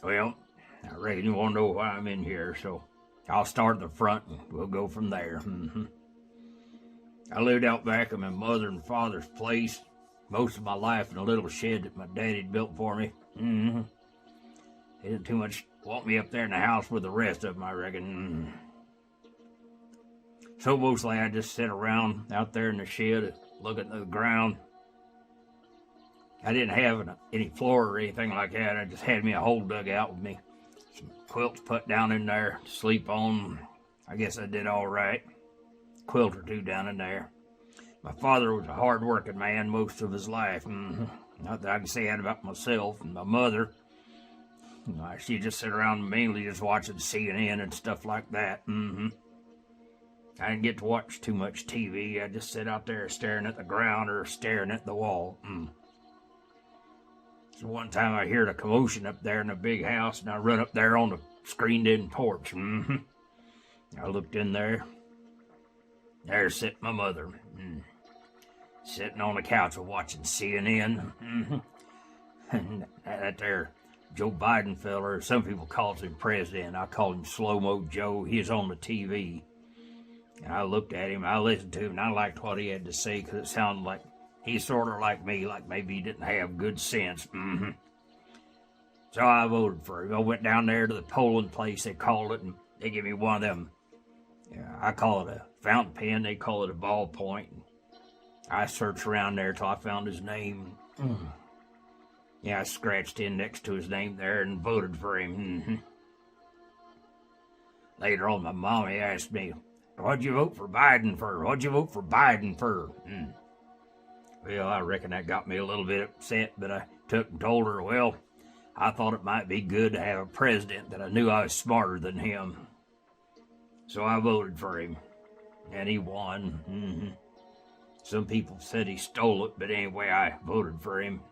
Well, I reckon you want to know why I'm in here, so I'll start at the front and we'll go from there. I lived out back of my mother and father's place most of my life in a little shed that my daddy had built for me. He didn't too much want me up there in the house with the rest of them, I reckon. So mostly I just sit around out there in the shed looking at the ground. I didn't have any floor or anything like that. I just had me a hole dug out with me. Some quilts put down in there to sleep on. I guess I did all right. Quilt or two down in there. My father was a hard-working man most of his life. Not that I can say that about myself. And my mother, she just sit around mainly just watching CNN and stuff like that. I didn't get to watch too much TV. I just sit out there staring at the ground or staring at the wall. So one time I heard a commotion up there in the big house, and I run up there on the screened-in porch. I looked in there. There's sitting my mother, sitting on the couch watching CNN. And that there Joe Biden feller, some people calls him president. I call him Slow-Mo Joe. He's on the TV. And I looked at him, I listened to him, and I liked what he had to say because it sounded like he's sort of like me, like maybe he didn't have good sense. So I voted for him. I went down there to the polling place, they called it, and they gave me one of them. I call it a fountain pen, they call it a ballpoint. I searched around there till I found his name. I scratched in next to his name there and voted for him. Later on, my mommy asked me, "What'd you vote for Biden for? What'd you vote for Biden for?" Well, I reckon that got me a little bit upset, but I took and told her, well, I thought it might be good to have a president that I knew I was smarter than him. So I voted for him, and he won. Some people said he stole it, but anyway, I voted for him.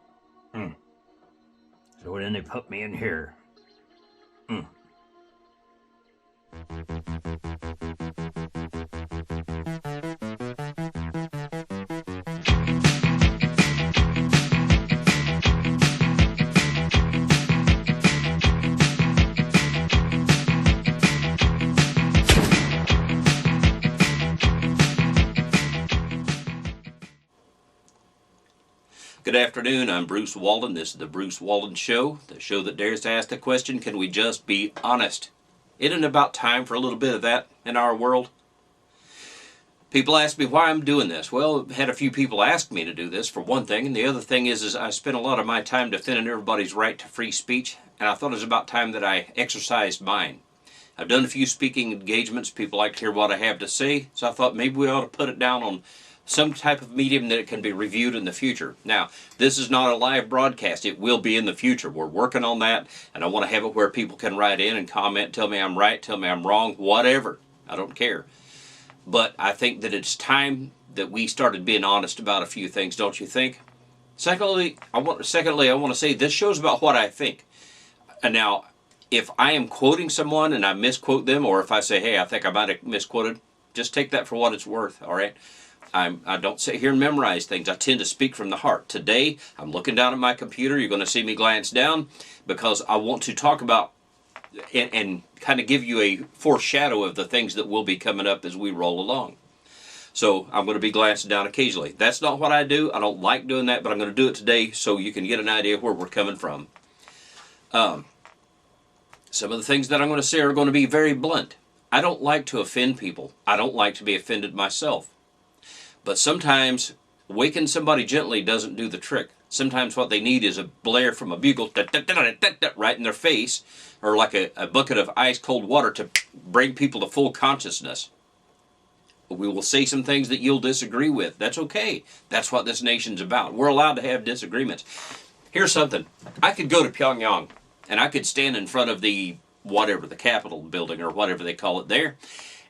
So then they put me in here. Good afternoon, I'm Bruce Walden. This is the Bruce Walden Show, the show that dares to ask the question, can we just be honest? Isn't it about time for a little bit of that in our world? People ask me why I'm doing this. Well, I've had a few people ask me to do this, for one thing, and the other thing is I spend a lot of my time defending everybody's right to free speech, and I thought it was about time that I exercised mine. I've done a few speaking engagements. People like to hear what I have to say, so I thought maybe we ought to put it down on some type of medium that it can be reviewed in the future. Now, this is not a live broadcast. It will be in the future. We're working on that, and I want to have it where people can write in and comment, tell me I'm right, tell me I'm wrong, whatever. I don't care. But I think that it's time that we started being honest about a few things, don't you think? Secondly, I want to say this show's about what I think. And now, if I am quoting someone and I misquote them, or if I say, hey, I think I might have misquoted, just take that for what it's worth, all right? I don't sit here and memorize things. I tend to speak from the heart. Today, I'm looking down at my computer. You're going to see me glance down because I want to talk about and kind of give you a foreshadow of the things that will be coming up as we roll along. So I'm going to be glancing down occasionally. That's not what I do. I don't like doing that, but I'm going to do it today so you can get an idea of where we're coming from. Some of the things that I'm going to say are going to be very blunt. I don't like to offend people. I don't like to be offended myself. But sometimes waking somebody gently doesn't do the trick. Sometimes what they need is a blare from a bugle right in their face, or like a bucket of ice cold water to bring people to full consciousness. We will say some things that you'll disagree with. That's okay. That's what this nation's about. We're allowed to have disagreements. Here's something. I could go to Pyongyang and I could stand in front of the Capitol building or whatever they call it there,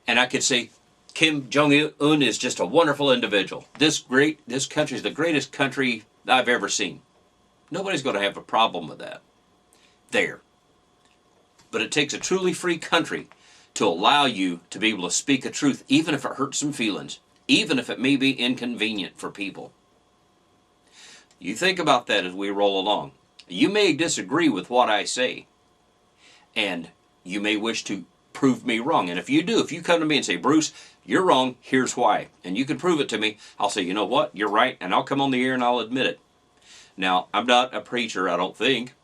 and I could say, Kim Jong-un is just a wonderful individual. This country is the greatest country I've ever seen. Nobody's going to have a problem with that. There. But it takes a truly free country to allow you to be able to speak a truth, even if it hurts some feelings, even if it may be inconvenient for people. You think about that as we roll along. You may disagree with what I say, And you may wish to prove me wrong. And if you do, if you come to me and say, Bruce, you're wrong, here's why, and you can prove it to me, I'll say, you know what, you're right, and I'll come on the air and I'll admit it. Now, I'm not a preacher, I don't think,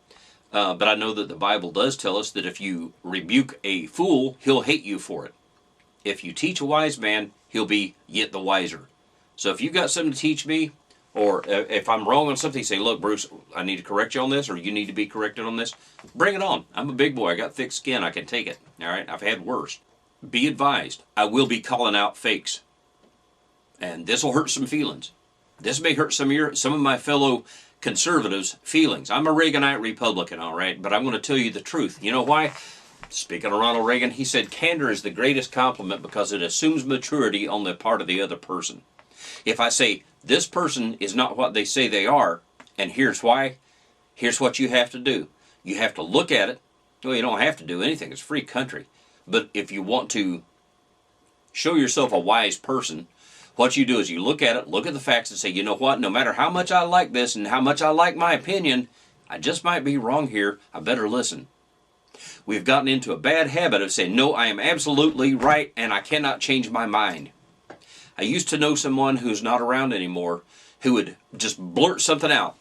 but I know that the Bible does tell us that if you rebuke a fool, he'll hate you for it. If you teach a wise man, he'll be yet the wiser. So if you've got something to teach me, or if I'm wrong on something, say, look, Bruce, I need to correct you on this, or you need to be corrected on this, bring it on. I'm a big boy. I got thick skin. I can take it. All right? I've had worse. Be advised, I will be calling out fakes. And this will hurt some feelings. This may hurt some of my fellow conservatives' feelings. I'm a Reaganite Republican, all right? But I'm going to tell you the truth. You know why? Speaking of Ronald Reagan, he said, candor is the greatest compliment because it assumes maturity on the part of the other person. If I say, this person is not what they say they are, and here's why, here's what you have to do. You have to look at it. Well, you don't have to do anything. It's a free country. But if you want to show yourself a wise person, what you do is you look at it, look at the facts, and say, you know what, no matter how much I like this and how much I like my opinion, I just might be wrong here. I better listen. We've gotten into a bad habit of saying, no, I am absolutely right, and I cannot change my mind. I used to know someone who's not around anymore who would just blurt something out,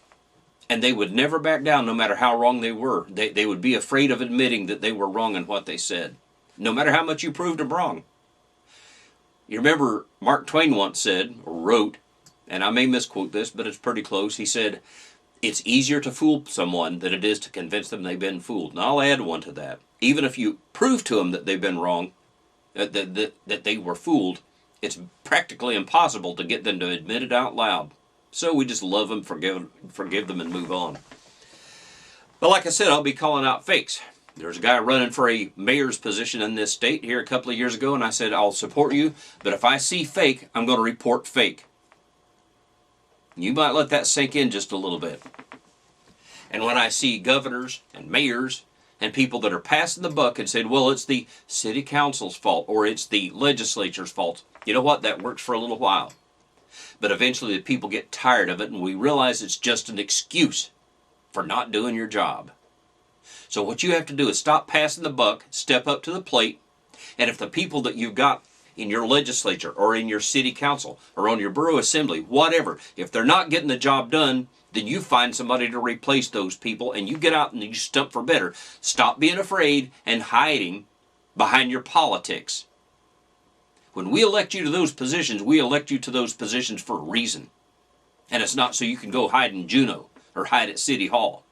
and they would never back down no matter how wrong they were. They would be afraid of admitting that they were wrong in what they said, no matter how much you proved them wrong. You remember Mark Twain once said, or wrote, and I may misquote this, but it's pretty close. He said, it's easier to fool someone than it is to convince them they've been fooled. And I'll add one to that. Even if you prove to them that they've been wrong, that they were fooled, it's practically impossible to get them to admit it out loud. So we just love them, forgive them, and move on. But like I said, I'll be calling out fakes. There's a guy running for a mayor's position in this state here a couple of years ago, and I said, I'll support you, but if I see fake, I'm going to report fake. You might let that sink in just a little bit. And when I see governors and mayors and people that are passing the buck and saying, well, it's the city council's fault or it's the legislature's fault, you know what? That works for a little while. But eventually the people get tired of it and we realize it's just an excuse for not doing your job. So what you have to do is stop passing the buck, step up to the plate, and if the people that you've got in your legislature or in your city council or on your borough assembly, whatever, if they're not getting the job done, then you find somebody to replace those people and you get out and you stump for better. Stop being afraid and hiding behind your politics. When we elect you to those positions, we elect you to those positions for a reason. And it's not so you can go hide in Juneau or hide at City Hall.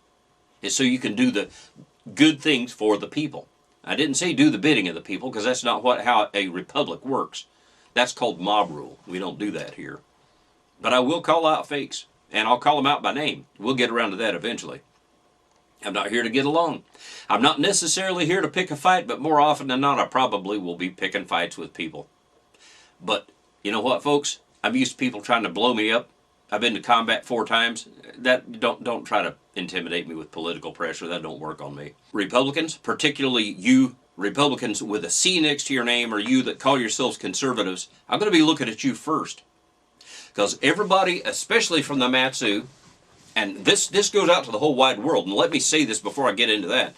It's so you can do the good things for the people. I didn't say do the bidding of the people because that's not how a republic works. That's called mob rule. We don't do that here. But I will call out fakes, and I'll call them out by name. We'll get around to that eventually. I'm not here to get along. I'm not necessarily here to pick a fight, but more often than not, I probably will be picking fights with people. But you know what, folks? I'm used to people trying to blow me up. I've been to combat 4 times. That don't try to intimidate me with political pressure. That don't work on me. Republicans, particularly you Republicans with a C next to your name, or you that call yourselves conservatives, I'm going to be looking at you first. Because everybody, especially from the Matsu, and this goes out to the whole wide world, and let me say this before I get into that.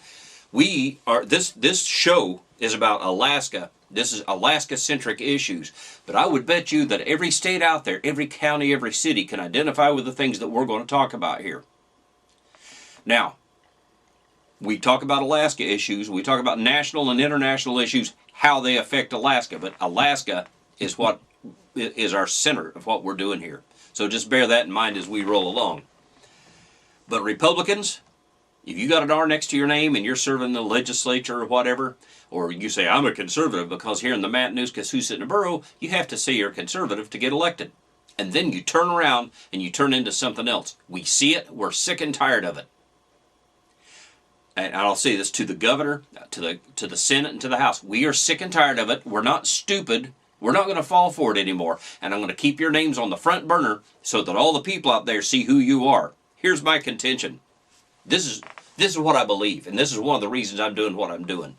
This show is about Alaska. This is Alaska-centric issues. But I would bet you that every state out there, every county, every city can identify with the things that we're going to talk about here. Now, we talk about Alaska issues. We talk about national and international issues, how they affect Alaska. But Alaska is what is our center of what we're doing here. So just bear that in mind as we roll along. But Republicans, if you got an R next to your name and you're serving the legislature or whatever, or you say, I'm a conservative because here in the Matt News Casusa in the borough, you have to say you're a conservative to get elected. And then you turn around and you turn into something else. We see it. We're sick and tired of it. And I'll say this to the governor, to the Senate, and to the House. We are sick and tired of it. We're not stupid. We're not going to fall for it anymore. And I'm going to keep your names on the front burner so that all the people out there see who you are. Here's my contention. This is what I believe, and this is one of the reasons I'm doing what I'm doing.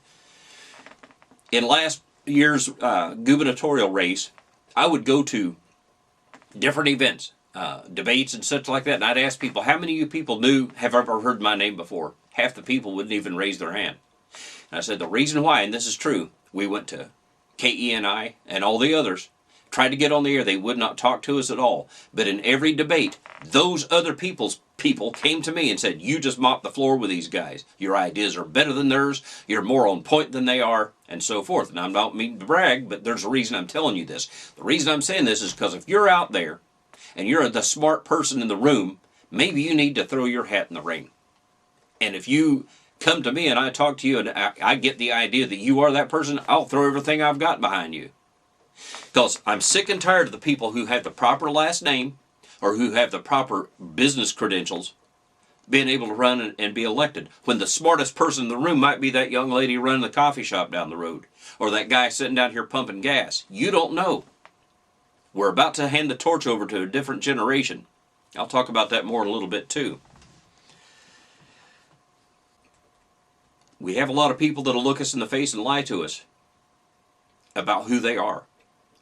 In last year's gubernatorial race, I would go to different events, debates and such like that, and I'd ask people, how many of you people have ever heard my name before? Half the people wouldn't even raise their hand. And I said, the reason why, and this is true, we went to KENI and all the others, tried to get on the air. They would not talk to us at all. But in every debate, those other people came to me and said, you just mopped the floor with these guys. Your ideas are better than theirs. You're more on point than they are, and so forth. And I'm not meaning to brag, but there's a reason I'm telling you this. The reason I'm saying this is because if you're out there and you're the smart person in the room, maybe you need to throw your hat in the ring. And if you come to me and I talk to you and I get the idea that you are that person, I'll throw everything I've got behind you. Because I'm sick and tired of the people who have the proper last name or who have the proper business credentials being able to run and be elected, when the smartest person in the room might be that young lady running the coffee shop down the road, or that guy sitting down here pumping gas. You don't know. We're about to hand the torch over to a different generation. I'll talk about that more in a little bit too. We have a lot of people that'll look us in the face and lie to us about who they are.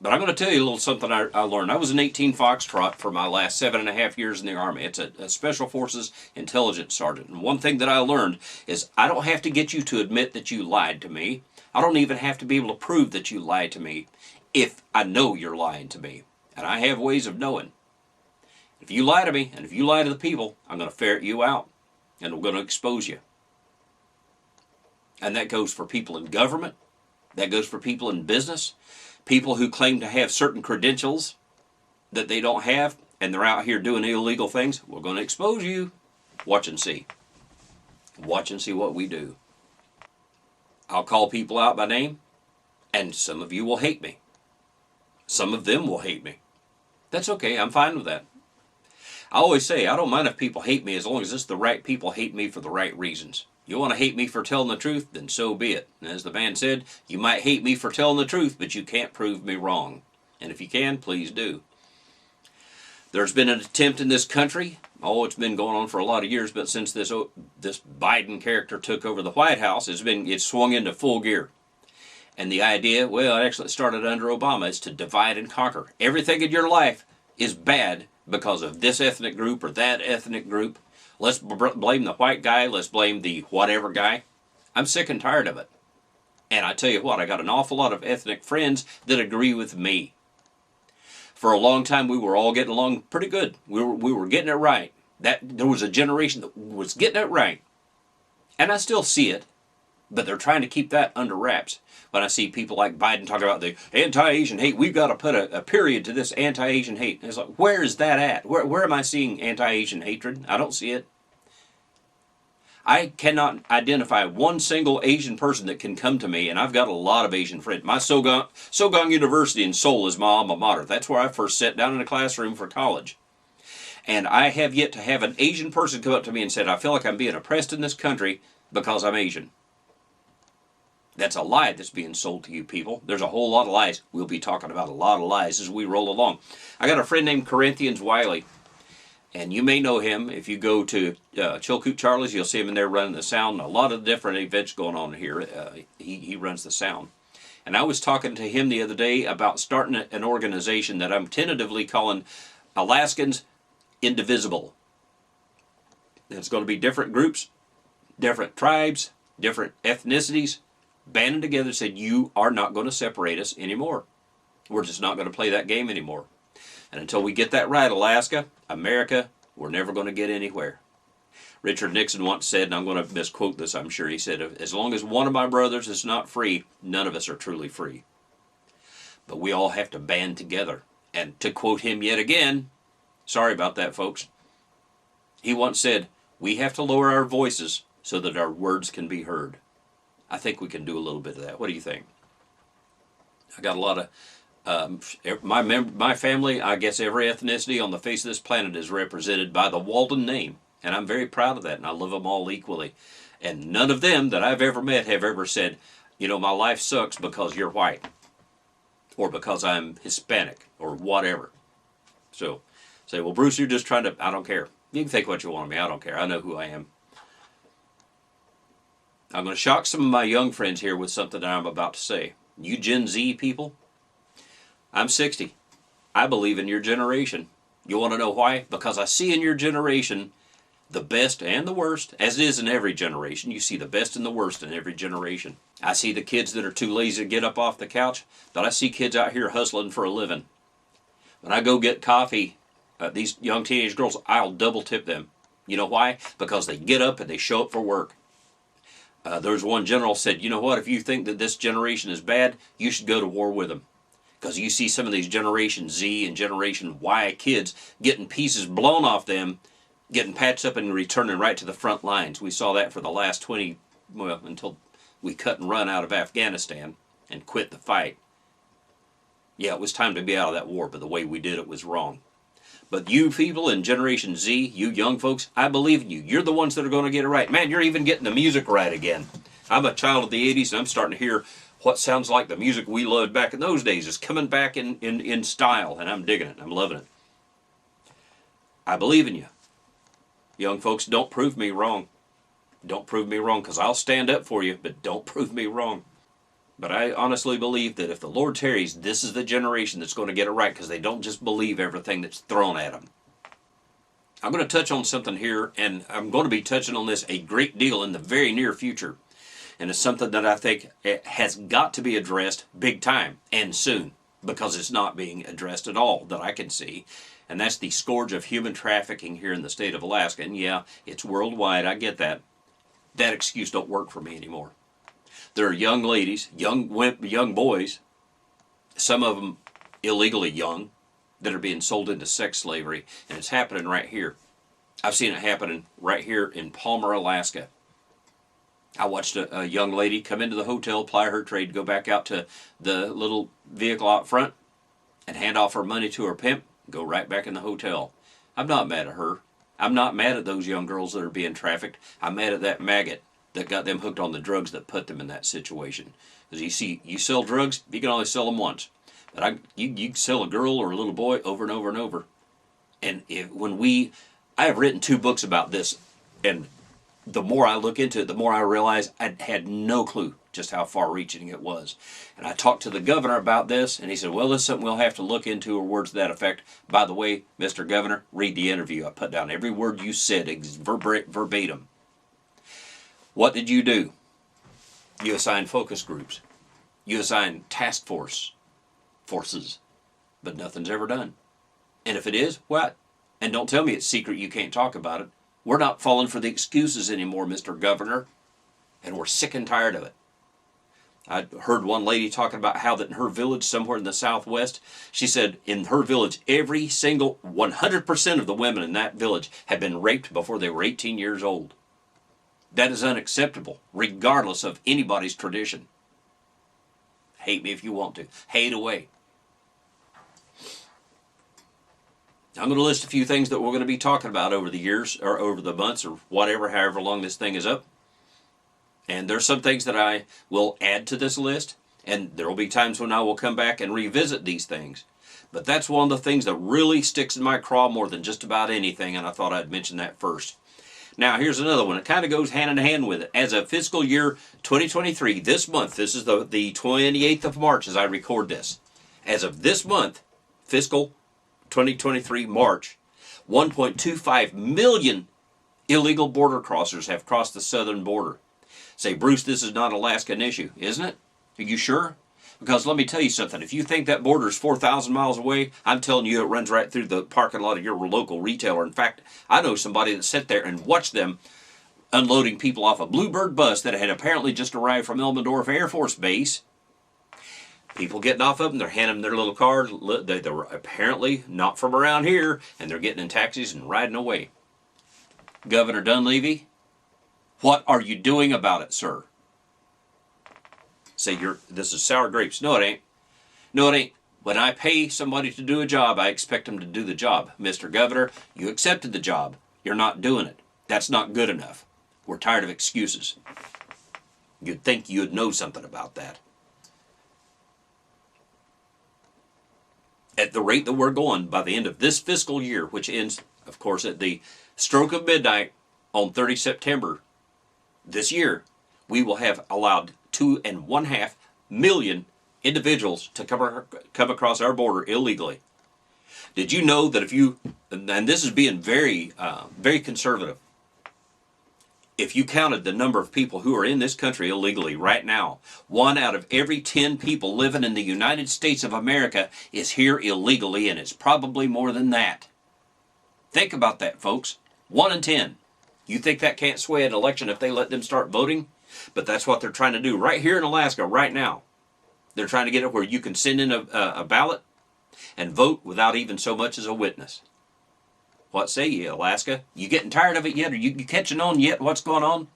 But I'm going to tell you a little something I learned. I was an 18 Foxtrot for my last 7.5 years in the Army. It's a Special Forces Intelligence Sergeant. And one thing that I learned is I don't have to get you to admit that you lied to me. I don't even have to be able to prove that you lied to me if I know you're lying to me. And I have ways of knowing. If you lie to me, and if you lie to the people, I'm going to ferret you out. And I'm going to expose you. And that goes for people in government. That goes for people in business. People who claim to have certain credentials that they don't have, and they're out here doing illegal things. We're going to expose you. Watch and see. Watch and see what we do. I'll call people out by name, and some of you will hate me. Some of them will hate me. That's okay. I'm fine with that. I always say, I don't mind if people hate me as long as it's the right people hate me for the right reasons. You want to hate me for telling the truth, then so be it. And as the man said, you might hate me for telling the truth, but you can't prove me wrong. And if you can, please do. There's been an attempt in this country, it's been going on for a lot of years, but since this Biden character took over the White House, it's swung into full gear. And the idea, well, it actually started under Obama, is to divide and conquer. Everything in your life is bad because of this ethnic group or that ethnic group. Let's blame the white guy. Let's blame the whatever guy. I'm sick and tired of it. And I tell you what, I got an awful lot of ethnic friends that agree with me. For a long time, we were all getting along pretty good. We were getting it right. There was a generation that was getting it right. And I still see it, but they're trying to keep that under wraps. When I see people like Biden talking about the anti-Asian hate, we've got to put a period to this anti-Asian hate. And it's like, where is that at? Where am I seeing anti-Asian hatred? I don't see it. I cannot identify one single Asian person that can come to me, and I've got a lot of Asian friends. My Sogang University in Seoul is my alma mater. That's where I first sat down in a classroom for college. And I have yet to have an Asian person come up to me and said, I feel like I'm being oppressed in this country because I'm Asian. That's a lie that's being sold to you people. There's a whole lot of lies. We'll be talking about a lot of lies as we roll along. I got a friend named Corinthians Wiley, and you may know him. If you go to Chilkoot Charlie's, you'll see him in there running the sound. A lot of different events going on here. He runs the sound. And I was talking to him the other day about starting an organization that I'm tentatively calling Alaskans Indivisible. It's going to be different groups, different tribes, different ethnicities, banded together, said, you are not going to separate us anymore. We're just not going to play that game anymore. And until we get that right, Alaska, America, we're never going to get anywhere. Richard Nixon once said, and I'm going to misquote this, I'm sure, he said, as long as one of my brothers is not free, none of us are truly free. But we all have to band together. And to quote him yet again, sorry about that, folks, he once said, we have to lower our voices so that our words can be heard. I think we can do a little bit of that. What do you think? I got a lot of, my family, I guess every ethnicity on the face of this planet is represented by the Walden name. And I'm very proud of that, and I love them all equally. And none of them that I've ever met have ever said, you know, my life sucks because you're white. Or because I'm Hispanic, or whatever. So, say, well, Bruce, you're just trying to, I don't care. You can think what you want of me, I don't care. I know who I am. I'm going to shock some of my young friends here with something that I'm about to say. You Gen Z people, I'm 60. I believe in your generation. You want to know why? Because I see in your generation The best and the worst, as it is in every generation. You see the best and the worst in every generation. I see the kids that are too lazy to get up off the couch, but I see kids out here hustling for a living. When I go get coffee, these young teenage girls, I'll double tip them. You know why? Because they get up and they show up for work. There's one general said, you know what, if you think that this generation is bad, you should go to war with them. Because you see some of these Generation Z and Generation Y kids getting pieces blown off them, getting patched up and returning right to the front lines. We saw that for the last until we cut and run out of Afghanistan and quit the fight. Yeah, it was time to be out of that war, but the way we did it was wrong. But you people in Generation Z, you young folks, I believe in you. You're the ones that are going to get it right. Man, you're even getting the music right again. I'm a child of the 80s, and I'm starting to hear what sounds like the music we loved back in those days is coming back in style, and I'm digging it. I'm loving it. I believe in you. Young folks, don't prove me wrong. Don't prove me wrong, because I'll stand up for you, but don't prove me wrong. But I honestly believe that if the Lord tarries, this is the generation that's going to get it right, because they don't just believe everything that's thrown at them. I'm going to touch on something here, and I'm going to be touching on this a great deal in the very near future. And it's something that I think has got to be addressed big time and soon, because it's not being addressed at all that I can see. And that's the scourge of human trafficking here in the state of Alaska. And yeah, it's worldwide, I get that. That excuse don't work for me anymore. There are young ladies, young boys, some of them illegally young, that are being sold into sex slavery, and it's happening right here. I've seen it happening right here in Palmer, Alaska. I watched a young lady come into the hotel, ply her trade, go back out to the little vehicle out front, and hand off her money to her pimp, go right back in the hotel. I'm not mad at her. I'm not mad at those young girls that are being trafficked. I'm mad at that maggot that got them hooked on the drugs that put them in that situation. Because you see, you sell drugs, you can only sell them once. But you can sell a girl or a little boy over and over and over. And I have written 2 books about this, and the more I look into it, the more I realize I had no clue just how far-reaching it was. And I talked to the governor about this, and he said, well, this is something we'll have to look into, or words to that effect. By the way, Mr. Governor, read the interview. I put down every word you said, verbatim. What did you do? You assigned focus groups. You assigned task forces. But nothing's ever done. And if it is, what? And don't tell me it's secret, you can't talk about it. We're not falling for the excuses anymore, Mr. Governor. And we're sick and tired of it. I heard one lady talking about how that in her village, somewhere in the Southwest, she said in her village, every single 100% of the women in that village had been raped before they were 18 years old. That is unacceptable, regardless of anybody's tradition. Hate me if you want to. Hate away. I'm going to list a few things that we're going to be talking about over the years, or over the months, or whatever, however long this thing is up. And there's some things that I will add to this list, and there will be times when I will come back and revisit these things. But that's one of the things that really sticks in my craw more than just about anything, and I thought I'd mention that first. Now, here's another one. It kind of goes hand in hand with it. As of fiscal year 2023, this month, this is the 28th of March as I record this. As of this month, fiscal 2023 March, 1.25 million illegal border crossers have crossed the southern border. Say, Bruce, this is not an Alaskan issue, isn't it? Are you sure? Because let me tell you something. If you think that border is 4,000 miles away, I'm telling you it runs right through the parking lot of your local retailer. In fact, I know somebody that sat there and watched them unloading people off a Bluebird bus that had apparently just arrived from Elmendorf Air Force Base. People getting off of them, they're handing them their little card. They're apparently not from around here, and they're getting in taxis and riding away. Governor Dunleavy, what are you doing about it, sir? Say, this is sour grapes. No, it ain't. No, it ain't. When I pay somebody to do a job, I expect them to do the job. Mr. Governor, you accepted the job. You're not doing it. That's not good enough. We're tired of excuses. You'd think you'd know something about that. At the rate that we're going, by the end of this fiscal year, which ends, of course, at the stroke of midnight on 30 September this year, we will have allowed 2.5 million individuals to come across our border illegally. Did you know that if you, and this is being very, very conservative, If you counted the number of people who are in this country illegally right now, 1 out of every 10 people living in the United States of America is here illegally, and it's probably more than that. Think about that, folks. 1 in 10. You think that can't sway an election if they let them start voting? But that's what they're trying to do right here in Alaska right now. They're trying to get it where you can send in a ballot and vote without even so much as a witness. What say you, Alaska? You getting tired of it yet? Are you catching on yet what's going on?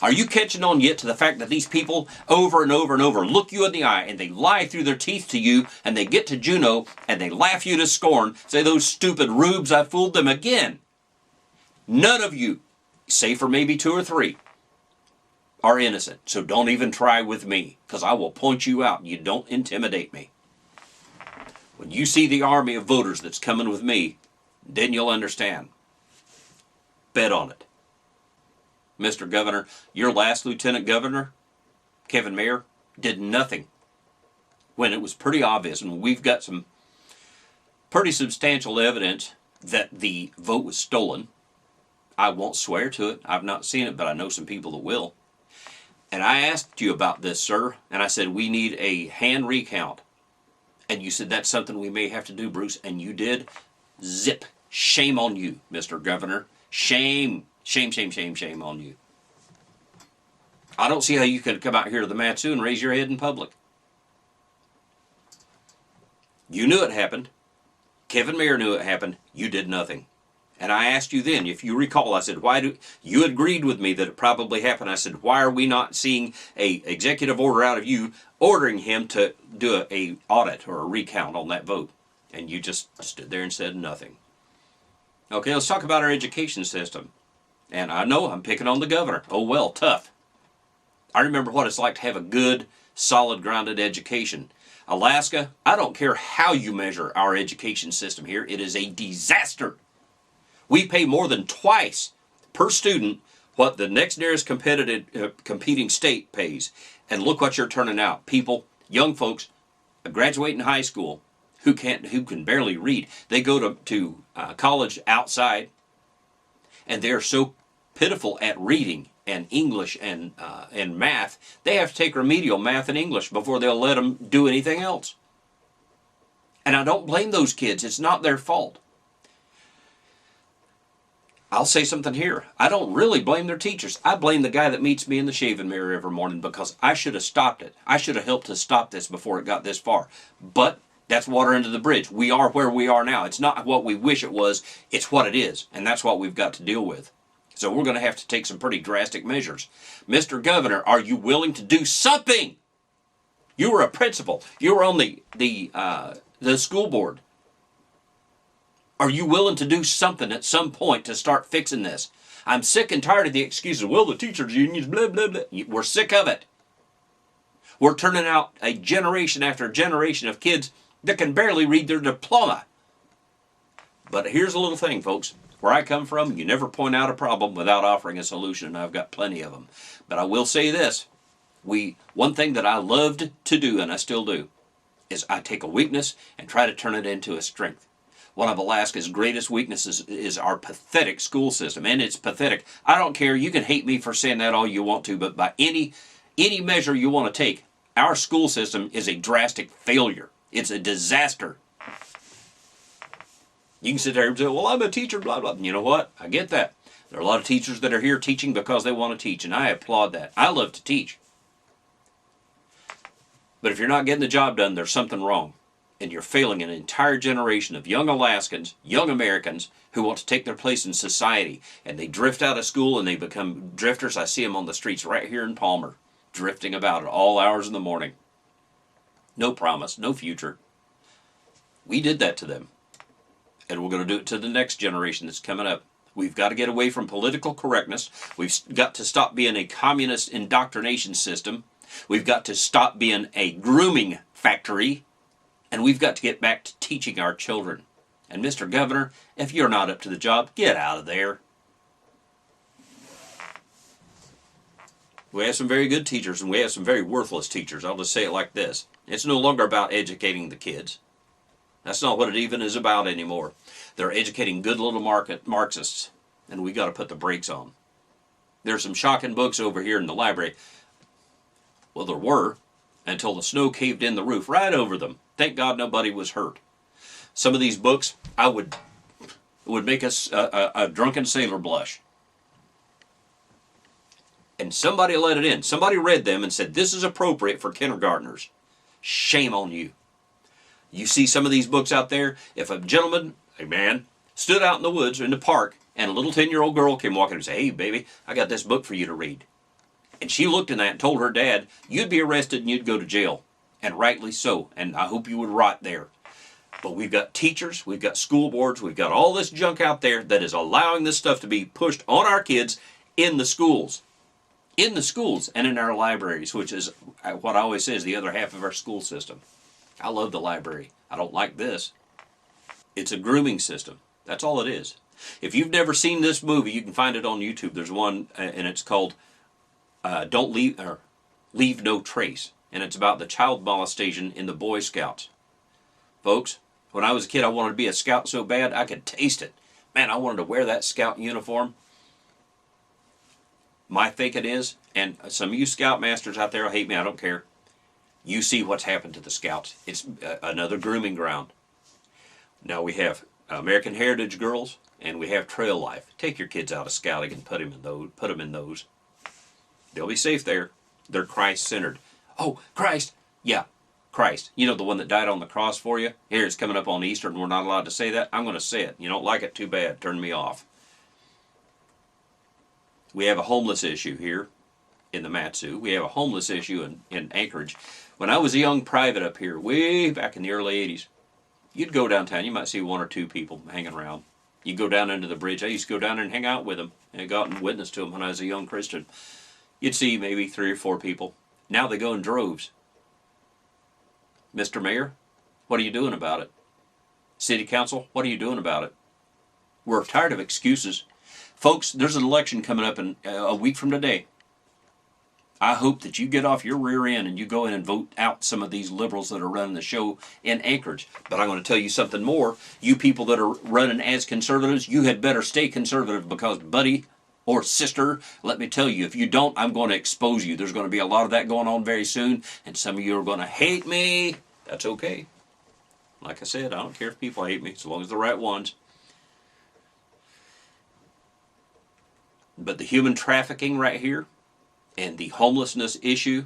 Are you catching on yet to the fact that these people over and over and over look you in the eye and they lie through their teeth to you, and they get to Juneau and they laugh you to scorn, say those stupid rubes, I fooled them again? None of you, save for maybe 2 or 3, are innocent. So don't even try with me, because I will point you out. You don't intimidate me. When you see the army of voters that's coming with me, then you'll understand. Bet on it. Mr. Governor, your last Lieutenant Governor, Kevin Mayer, did nothing when it was pretty obvious, and we've got some pretty substantial evidence that the vote was stolen. I won't swear to it. I've not seen it, but I know some people that will. And I asked you about this, sir, and I said, we need a hand recount. And you said, that's something we may have to do, Bruce, and you did. Zip. Shame on you, Mr. Governor. Shame. Shame, shame, shame, shame on you. I don't see how you could come out here to the Matsu and raise your head in public. You knew it happened. Kevin Mayer knew it happened. You did nothing. And I asked you then, if you recall, I said, you agreed with me that it probably happened. I said, why are we not seeing a executive order out of you ordering him to do a audit or a recount on that vote? And you just stood there and said nothing. Okay, let's talk about our education system. And I know I'm picking on the governor. Oh well, tough. I remember what it's like to have a good, solid, grounded education. Alaska, I don't care how you measure our education system here. It is a disaster. We pay more than twice per student what the next nearest competing state pays. And look what you're turning out. People, young folks, graduating high school, who can barely read. They go to college outside, and they're so pitiful at reading and English and math, they have to take remedial math and English before they'll let them do anything else. And I don't blame those kids. It's not their fault. I'll say something here. I don't really blame their teachers. I blame the guy that meets me in the shaving mirror every morning, because I should have stopped it. I should have helped to stop this before it got this far. But that's water under the bridge. We are where we are now. It's not what we wish it was. It's what it is. And that's what we've got to deal with. So we're going to have to take some pretty drastic measures. Mr. Governor, are you willing to do something? You were a principal. You were on the school board. Are you willing to do something at some point to start fixing this? I'm sick and tired of the excuses. Well, the teachers' unions, blah, blah, blah. We're sick of it. We're turning out a generation after generation of kids that can barely read their diploma. But here's a little thing, folks. Where I come from, you never point out a problem without offering a solution, and I've got plenty of them. But I will say this. One thing that I loved to do, and I still do, is I take a weakness and try to turn it into a strength. One of Alaska's greatest weaknesses is our pathetic school system, and it's pathetic. I don't care. You can hate me for saying that all you want to, but by any measure you want to take, our school system is a drastic failure. It's a disaster. You can sit there and say, well, I'm a teacher, blah, blah. You know what? I get that. There are a lot of teachers that are here teaching because they want to teach, and I applaud that. I love to teach. But if you're not getting the job done, there's something wrong. And you're failing an entire generation of young Alaskans, young Americans, who want to take their place in society. And they drift out of school and they become drifters. I see them on the streets right here in Palmer, drifting about at all hours in the morning. No promise, no future. We did that to them. And we're going to do it to the next generation that's coming up. We've got to get away from political correctness. We've got to stop being a communist indoctrination system. We've got to stop being a grooming factory. And we've got to get back to teaching our children. And Mr. Governor, if you're not up to the job, get out of there. We have some very good teachers, and we have some very worthless teachers. I'll just say it like this. It's no longer about educating the kids. That's not what it even is about anymore. They're educating good little Marxists, and we got to put the brakes on. There's some shocking books over here in the library. Well, there were, until the snow caved in the roof right over them. Thank God nobody was hurt. Some of these books, would make a drunken sailor blush. And somebody let it in. Somebody read them and said, this is appropriate for kindergartners. Shame on you. You see some of these books out there, if a gentleman, a man, stood out in the woods or in the park, and a little 10-year-old girl came walking and said, hey, baby, I got this book for you to read. And she looked in that and told her dad, you'd be arrested and you'd go to jail. And rightly so. And I hope you would rot there. But we've got teachers, we've got school boards, we've got all this junk out there that is allowing this stuff to be pushed on our kids in the schools. In the schools and in our libraries, which is what I always say is the other half of our school system. I love the library. I don't like this. It's a grooming system. That's all it is. If you've never seen this movie, you can find it on YouTube. There's one, and it's called Don't Leave, or Leave No Trace. And it's about the child molestation in the Boy Scouts. Folks, when I was a kid, I wanted to be a scout so bad, I could taste it. Man, I wanted to wear that scout uniform. My thinking is, and some of you scoutmasters out there will hate me, I don't care. You see what's happened to the scouts. It's another grooming ground. Now we have American Heritage Girls, and we have Trail Life. Take your kids out of scouting and put them in those. They'll be safe there. They're Christ-centered. Oh, Christ. Yeah, Christ. You know, the one that died on the cross for you? Here, it's coming up on Easter, and we're not allowed to say that. I'm going to say it. You don't like it? Too bad. Turn me off. We have a homeless issue here in the Matsu. We have a homeless issue in Anchorage. When I was a young private up here, way back in the early 80s, you'd go downtown, you might see one or two people hanging around. You'd go down under the bridge. I used to go down there and hang out with them and go out and witness to them when I was a young Christian. You'd see maybe 3 or 4 people. Now they go in droves. Mr. Mayor, what are you doing about it? City Council, what are you doing about it? We're tired of excuses. Folks, there's an election coming up in a week from today. I hope that you get off your rear end and you go in and vote out some of these liberals that are running the show in Anchorage. But I'm going to tell you something more. You people that are running as conservatives, you had better stay conservative, because, buddy or sister, let me tell you, if you don't, I'm going to expose you. There's going to be a lot of that going on very soon, and some of you are going to hate me. That's okay. Like I said, I don't care if people hate me, as long as the right ones. But the human trafficking right here, and the homelessness issue,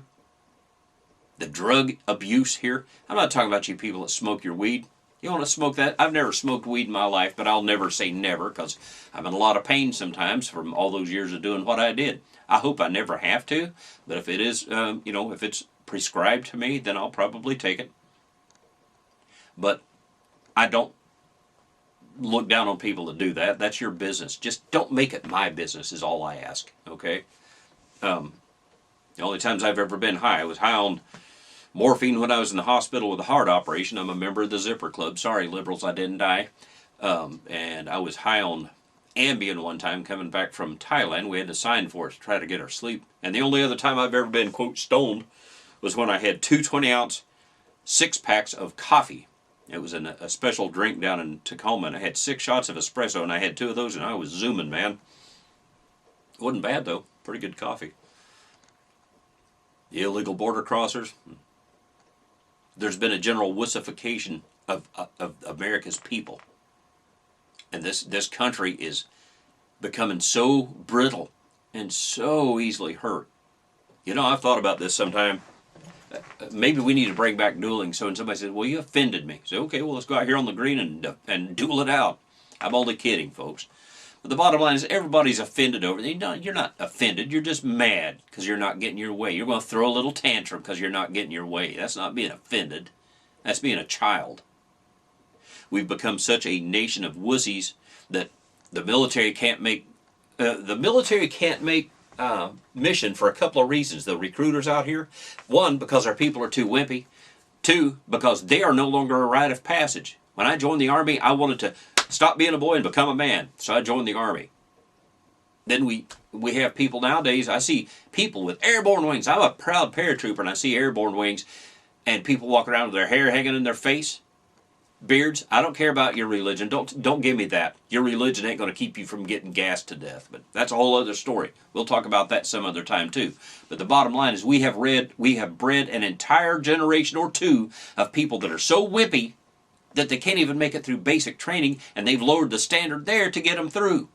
the drug abuse here. I'm not talking about you people that smoke your weed. You want to smoke that? I've never smoked weed in my life, but I'll never say never, because I'm in a lot of pain sometimes from all those years of doing what I did. I hope I never have to, but if it is, if it's prescribed to me, then I'll probably take it. But I don't look down on people that do that. That's your business. Just don't make it my business is all I ask, okay? The only times I've ever been high, I was high on morphine when I was in the hospital with a heart operation. I'm a member of the Zipper Club. Sorry, liberals, I didn't die. And I was high on Ambien one time coming back from Thailand. We had to sign for it to try to get our sleep. And the only other time I've ever been, quote, stoned was when I had 2 20-ounce 6-packs of coffee. It was in a special drink down in Tacoma, and I had 6 shots of espresso, and I had 2 of those, and I was zooming, man. It wasn't bad, though. Pretty good coffee. The illegal border crossers. There's been a general wussification of America's people. And this country is becoming so brittle and so easily hurt. You know, I've thought about this sometime. Maybe we need to bring back dueling. So when somebody says, well, you offended me. So, okay, well, let's go out here on the green and duel it out. I'm only kidding, folks. But the bottom line is everybody's offended over it. You're not offended. You're just mad because you're not getting your way. You're going to throw a little tantrum because you're not getting your way. That's not being offended. That's being a child. We've become such a nation of wussies that the military can't make mission for a couple of reasons. The recruiters out here, 1, because our people are too wimpy. 2, because they are no longer a rite of passage. When I joined the Army, I wanted to stop being a boy and become a man, so I joined the Army. Then we have people nowadays, I see people with airborne wings. I'm a proud paratrooper, and I see airborne wings, and people walk around with their hair hanging in their face. Beards, I don't care about your religion. Don't give me that. Your religion ain't going to keep you from getting gassed to death. But that's a whole other story. We'll talk about that some other time too. But the bottom line is we have bred an entire generation or two of people that are so wimpy that they can't even make it through basic training, and they've lowered the standard there to get them through.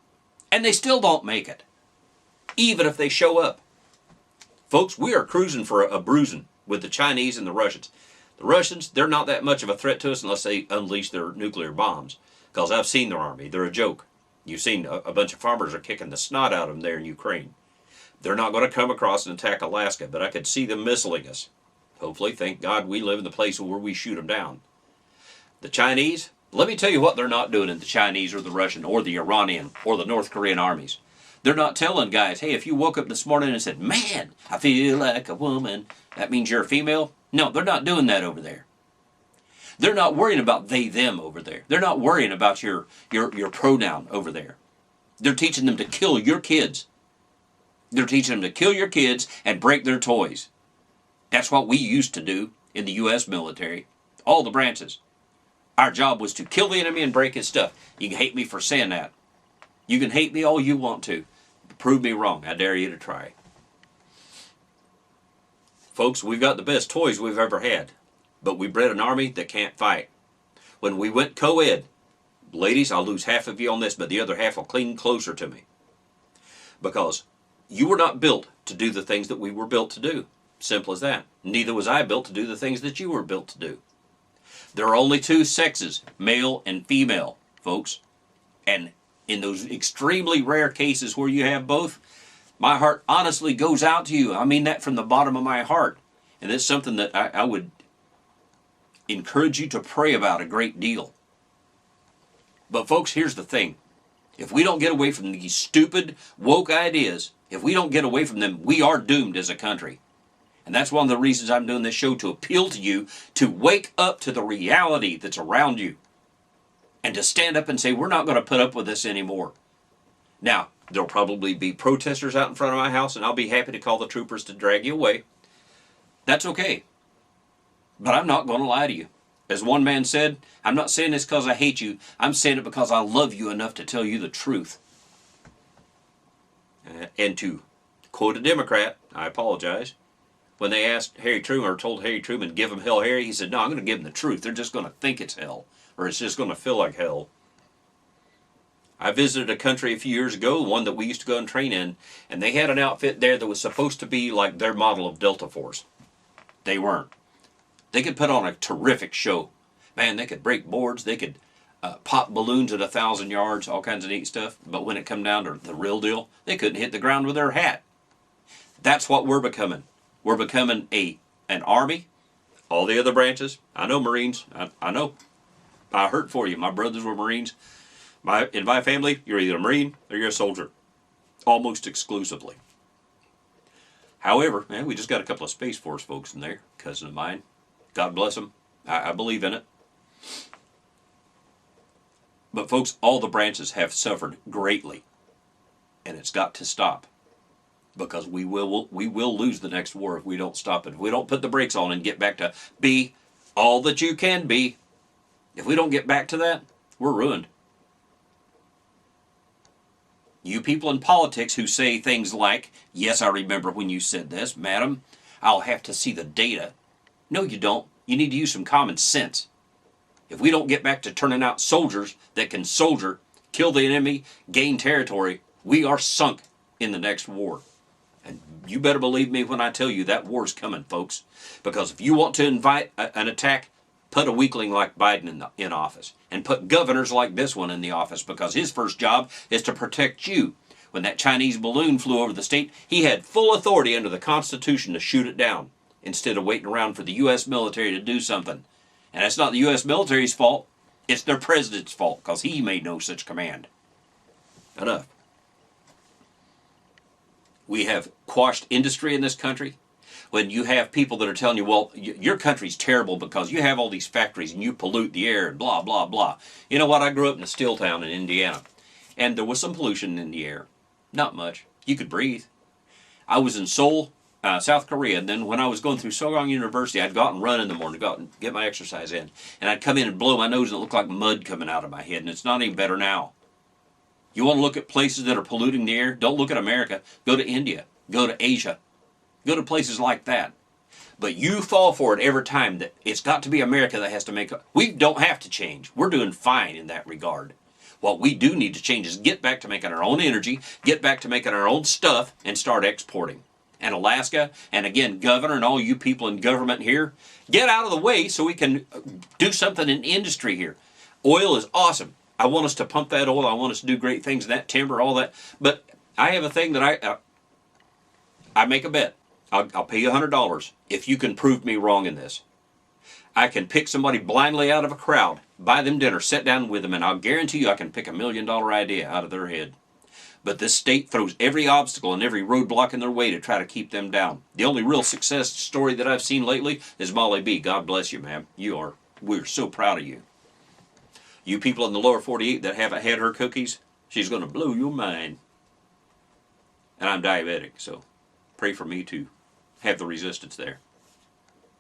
And they still don't make it, even if they show up. Folks, we are cruising for a bruising with the Chinese and the Russians. The Russians, they're not that much of a threat to us unless they unleash their nuclear bombs. Because I've seen their army. They're a joke. You've seen a bunch of farmers are kicking the snot out of them there in Ukraine. They're not going to come across and attack Alaska, but I could see them missiling us. Hopefully, thank God we live in the place where we shoot them down. The Chinese, let me tell you what they're not doing in the Chinese or the Russian or the Iranian or the North Korean armies. They're not telling guys, hey, if you woke up this morning and said, man, I feel like a woman, that means you're a female? No, they're not doing that over there. They're not worrying about they, them over there. They're not worrying about your pronoun over there. They're teaching them to kill your kids. They're teaching them to kill your kids and break their toys. That's what we used to do in the U.S. military. All the branches. Our job was to kill the enemy and break his stuff. You can hate me for saying that. You can hate me all you want to. Prove me wrong. I dare you to try. Folks, we've got the best toys we've ever had, but we bred an army that can't fight. When we went co-ed, ladies, I'll lose half of you on this, but the other half will cling closer to me. Because you were not built to do the things that we were built to do. Simple as that. Neither was I built to do the things that you were built to do. There are only two sexes, male and female, folks. And in those extremely rare cases where you have both, my heart honestly goes out to you. I mean that from the bottom of my heart. And it's something that I would encourage you to pray about a great deal. But folks, here's the thing. If we don't get away from these stupid, woke ideas, if we don't get away from them, we are doomed as a country. And that's one of the reasons I'm doing this show, to appeal to you to wake up to the reality that's around you. And to stand up and say, we're not going to put up with this anymore. Now, there'll probably be protesters out in front of my house, and I'll be happy to call the troopers to drag you away. That's okay. But I'm not going to lie to you. As one man said, I'm not saying this because I hate you. I'm saying it because I love you enough to tell you the truth. And to quote a Democrat, I apologize, when they asked Harry Truman, or told Harry Truman, give them hell, Harry, he said, no, I'm going to give them the truth. They're just going to think it's hell, or it's just going to feel like hell. I visited a country a few years ago, one that we used to go and train in, and they had an outfit there that was supposed to be like their model of Delta Force. They weren't. They could put on a terrific show. Man, they could break boards, they could pop balloons at 1,000 yards, all kinds of neat stuff, but when it come down to the real deal, they couldn't hit the ground with their hat. That's what we're becoming. We're becoming an army. All the other branches. I know Marines. I know. I hurt for you. My brothers were Marines. In my family, you're either a Marine or you're a soldier. Almost exclusively. However, man, we just got a couple of Space Force folks in there. Cousin of mine. God bless them. I believe in it. But folks, all the branches have suffered greatly. And it's got to stop. Because we will lose the next war if we don't stop it. If we don't put the brakes on and get back to be all that you can be. If we don't get back to that, we're ruined. You people in politics who say things like, yes, I remember when you said this, madam, I'll have to see the data. No, you don't. You need to use some common sense. If we don't get back to turning out soldiers that can soldier, kill the enemy, gain territory, we are sunk in the next war. And you better believe me when I tell you that war's coming, folks. Because if you want to invite an attack, put a weakling like Biden in office. And put governors like this one in the office, because his first job is to protect you. When that Chinese balloon flew over the state, he had full authority under the Constitution to shoot it down, instead of waiting around for the U.S. military to do something. And that's not the U.S. military's fault. It's their president's fault, because he made no such command. Enough. We have quashed industry in this country. When you have people that are telling you, well, your country's terrible because you have all these factories and you pollute the air and blah, blah, blah. You know what? I grew up in a steel town in Indiana. And there was some pollution in the air. Not much. You could breathe. I was in Seoul. South Korea, and then when I was going through Sogang University, I'd go out and run in the morning, go out and get my exercise in, and I'd come in and blow my nose, and it looked like mud coming out of my head, and it's not any better now. You want to look at places that are polluting the air? Don't look at America. Go to India. Go to Asia. Go to places like that. But you fall for it every time that it's got to be America that has to make it. We don't have to change. We're doing fine in that regard. What we do need to change is get back to making our own energy, get back to making our own stuff, and start exporting. And Alaska, and again, Governor and all you people in government here, get out of the way so we can do something in industry here. Oil is awesome. I want us to pump that oil. I want us to do great things in that timber, all that. But I have a thing that I make a bet. I'll pay you $100 if you can prove me wrong in this. I can pick somebody blindly out of a crowd, buy them dinner, sit down with them, and I'll guarantee you I can pick $1 million idea out of their head. But this state throws every obstacle and every roadblock in their way to try to keep them down. The only real success story that I've seen lately is Molly B. God bless you, ma'am. We're so proud of you. You people in the lower 48 that haven't had her cookies, she's going to blow your mind. And I'm diabetic, so pray for me to have the resistance there.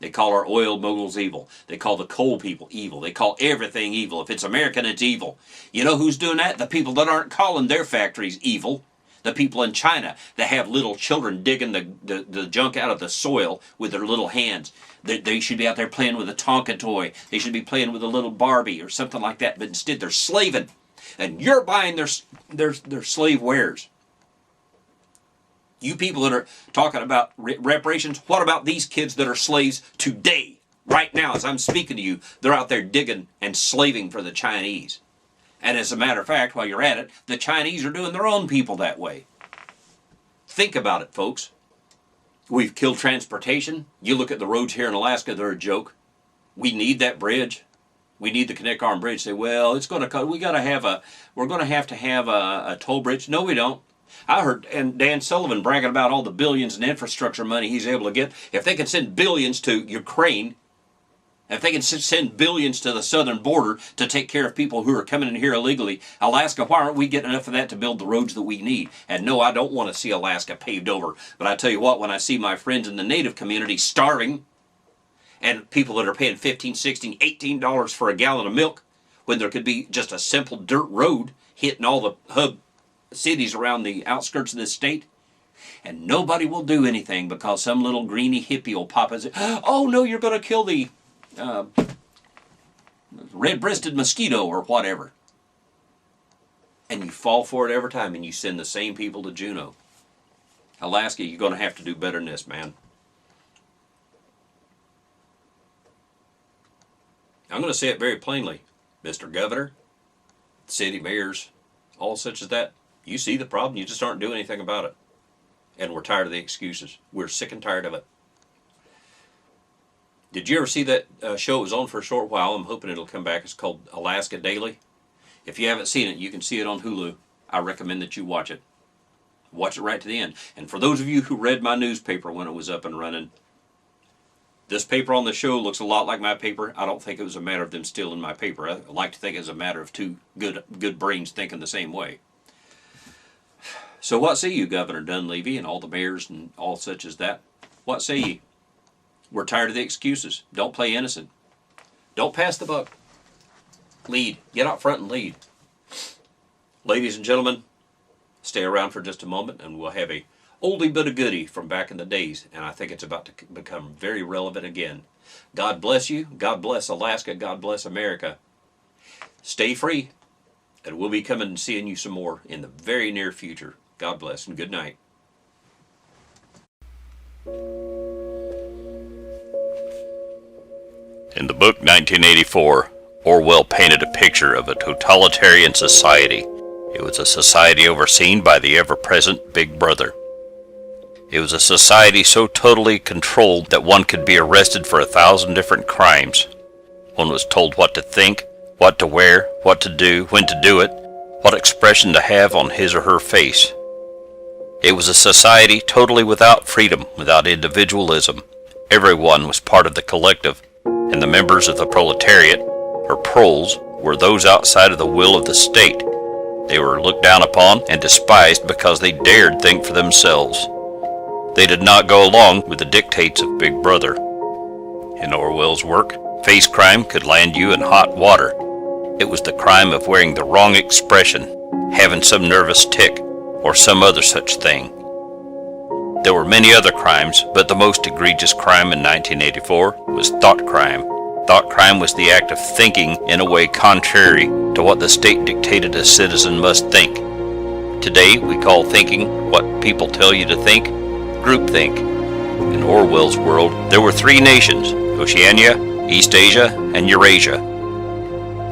They call our oil moguls evil. They call the coal people evil. They call everything evil. If it's American, it's evil. You know who's doing that? The people that aren't calling their factories evil. The people in China that have little children digging the junk out of the soil with their little hands. They should be out there playing with a Tonka toy. They should be playing with a little Barbie or something like that. But instead they're slaving. And you're buying their slave wares. You people that are talking about reparations, what about these kids that are slaves today? Right now, as I'm speaking to you, they're out there digging and slaving for the Chinese. And as a matter of fact, while you're at it, the Chinese are doing their own people that way. Think about it, folks. We've killed transportation. You look at the roads here in Alaska, they're a joke. We need that bridge. We need the Connect Arm Bridge. Say, well, it's going to cut. We're going to have a toll bridge. No, we don't. I heard and Dan Sullivan bragging about all the billions in infrastructure money he's able to get. If they can send billions to Ukraine, if they can send billions to the southern border to take care of people who are coming in here illegally, Alaska, why aren't we getting enough of that to build the roads that we need? And no, I don't want to see Alaska paved over. But I tell you what, when I see my friends in the native community starving, and people that are paying $15, $16, $18 for a gallon of milk, when there could be just a simple dirt road hitting all the hub cities around the outskirts of this state, and nobody will do anything because some little greeny hippie will pop and say, oh no, you're going to kill the red-breasted mosquito or whatever. And you fall for it every time, and you send the same people to Juneau. Alaska, you're going to have to do better than this, man. I'm going to say it very plainly. Mr. Governor, city mayors, all such as that, you see the problem, you just aren't doing anything about it. And we're tired of the excuses. We're sick and tired of it. Did you ever see that show? It was on for a short while. I'm hoping it'll come back. It's called Alaska Daily. If you haven't seen it, you can see it on Hulu. I recommend that you watch it. Watch it right to the end. And for those of you who read my newspaper when it was up and running, this paper on the show looks a lot like my paper. I don't think it was a matter of them stealing my paper. I like to think it was a matter of two good brains thinking the same way. So what say you, Governor Dunleavy, and all the mayors and all such as that? What say ye? We're tired of the excuses. Don't play innocent. Don't pass the buck. Lead. Get out front and lead. Ladies and gentlemen, stay around for just a moment and we'll have a oldie but a goodie from back in the days, and I think it's about to become very relevant again. God bless you. God bless Alaska. God bless America. Stay free, and we'll be coming and seeing you some more in the very near future. God bless and good night. In the book 1984, Orwell painted a picture of a totalitarian society. It was a society overseen by the ever-present Big Brother. It was a society so totally controlled that one could be arrested for 1,000 different crimes. One was told what to think, what to wear, what to do, when to do it, what expression to have on his or her face. It was a society totally without freedom, without individualism. Everyone was part of the collective, and the members of the proletariat, or proles, were those outside of the will of the state. They were looked down upon and despised because they dared think for themselves. They did not go along with the dictates of Big Brother. In Orwell's work, face crime could land you in hot water. It was the crime of wearing the wrong expression, having some nervous tic, or some other such thing. There were many other crimes, but the most egregious crime in 1984 was thought crime. Thought crime was the act of thinking in a way contrary to what the state dictated a citizen must think. Today, we call thinking what people tell you to think, groupthink. In Orwell's world, there were three nations: Oceania, East Asia, and Eurasia.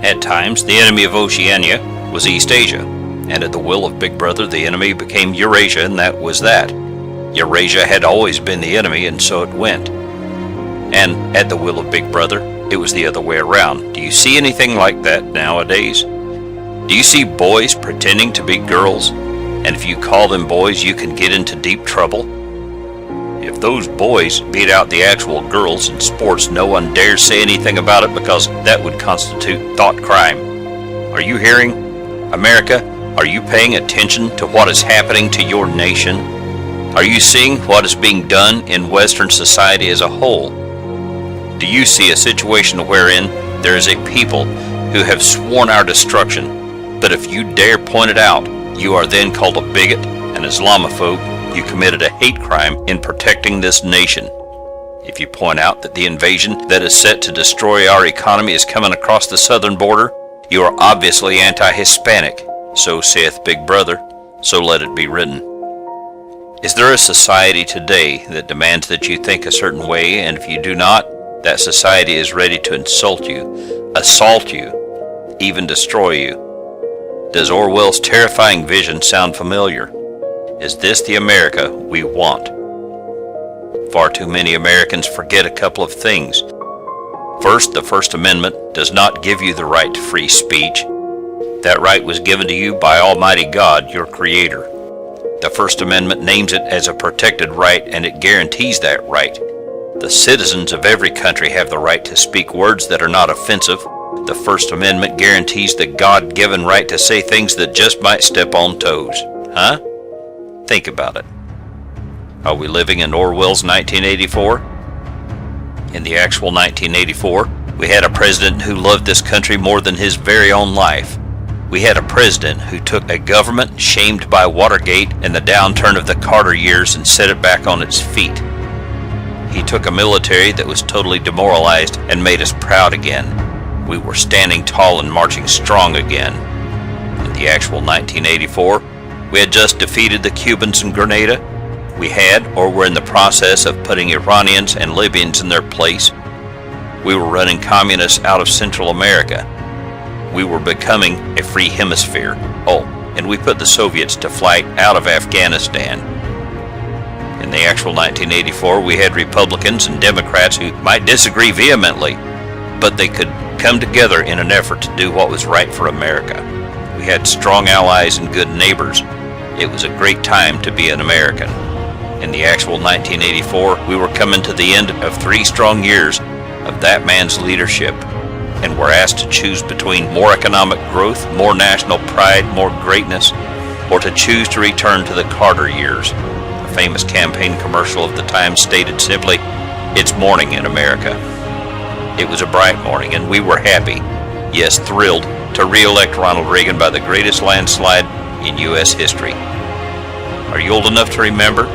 At times, the enemy of Oceania was East Asia, and at the will of Big Brother, the enemy became Eurasia, and that was that. Eurasia had always been the enemy, and so it went. And at the will of Big Brother, it was the other way around. Do you see anything like that nowadays? Do you see boys pretending to be girls, and if you call them boys, you can get into deep trouble? If those boys beat out the actual girls in sports, no one dares say anything about it because that would constitute thought crime. Are you hearing? America, are you paying attention to what is happening to your nation? Are you seeing what is being done in Western society as a whole? Do you see a situation wherein there is a people who have sworn our destruction, but if you dare point it out, you are then called a bigot, an Islamophobe? You committed a hate crime in protecting this nation. If you point out that the invasion that is set to destroy our economy is coming across the southern border, you are obviously anti-Hispanic. So saith Big Brother, so let it be written. Is there a society today that demands that you think a certain way, and if you do not, that society is ready to insult you, assault you, even destroy you? Does Orwell's terrifying vision sound familiar? Is this the America we want? Far too many Americans forget a couple of things. First, the First Amendment does not give you the right to free speech. That right was given to you by Almighty God, your Creator. The First Amendment names it as a protected right, and it guarantees that right. The citizens of every country have the right to speak words that are not offensive. The First Amendment guarantees the God-given right to say things that just might step on toes. Huh? Think about it. Are we living in Orwell's 1984? In the actual 1984, we had a president who loved this country more than his very own life. We had a president who took a government shamed by Watergate and the downturn of the Carter years and set it back on its feet. He took a military that was totally demoralized and made us proud again. We were standing tall and marching strong again. In the actual 1984, we had just defeated the Cubans in Grenada. We had, or were in the process of putting Iranians and Libyans in their place. We were running communists out of Central America. We were becoming a free hemisphere. Oh, and we put the Soviets to flight out of Afghanistan. In the actual 1984, we had Republicans and Democrats who might disagree vehemently, but they could come together in an effort to do what was right for America. We had strong allies and good neighbors. It was a great time to be an American. In the actual 1984, we were coming to the end of 3 strong years of that man's leadership, and were asked to choose between more economic growth, more national pride, more greatness, or to choose to return to the Carter years. A famous campaign commercial of the time stated simply, "It's morning in America." It was a bright morning, and we were happy, yes, thrilled, to re-elect Ronald Reagan by the greatest landslide in U.S. history. Are you old enough to remember?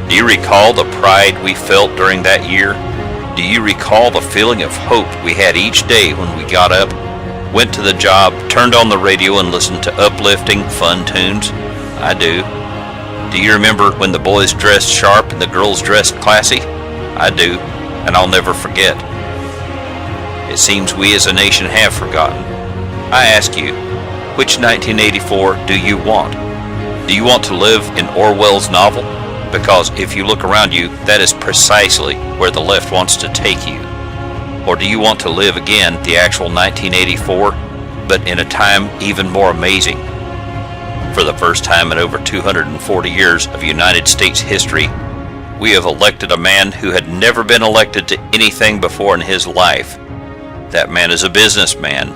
Do you recall the pride we felt during that year? Do you recall the feeling of hope we had each day when we got up, went to the job, turned on the radio and listened to uplifting, fun tunes? I do. Do you remember when the boys dressed sharp and the girls dressed classy? I do, and I'll never forget. It seems we as a nation have forgotten. I ask you, which 1984 do you want? Do you want to live in Orwell's novel? Because if you look around you, that is precisely where the left wants to take you. Or do you want to live again the actual 1984, but in a time even more amazing? For the first time in over 240 years of United States history, we have elected a man who had never been elected to anything before in his life. That man is a businessman,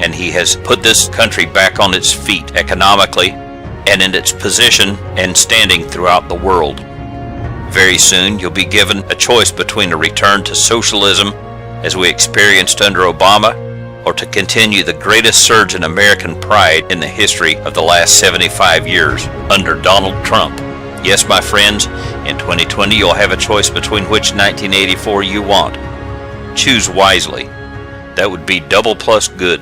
and he has put this country back on its feet economically and in its position and standing throughout the world. Very soon, you'll be given a choice between a return to socialism, as we experienced under Obama, or to continue the greatest surge in American pride in the history of the last 75 years, under Donald Trump. Yes, my friends, in 2020 you'll have a choice between which 1984 you want. Choose wisely. That would be double plus good.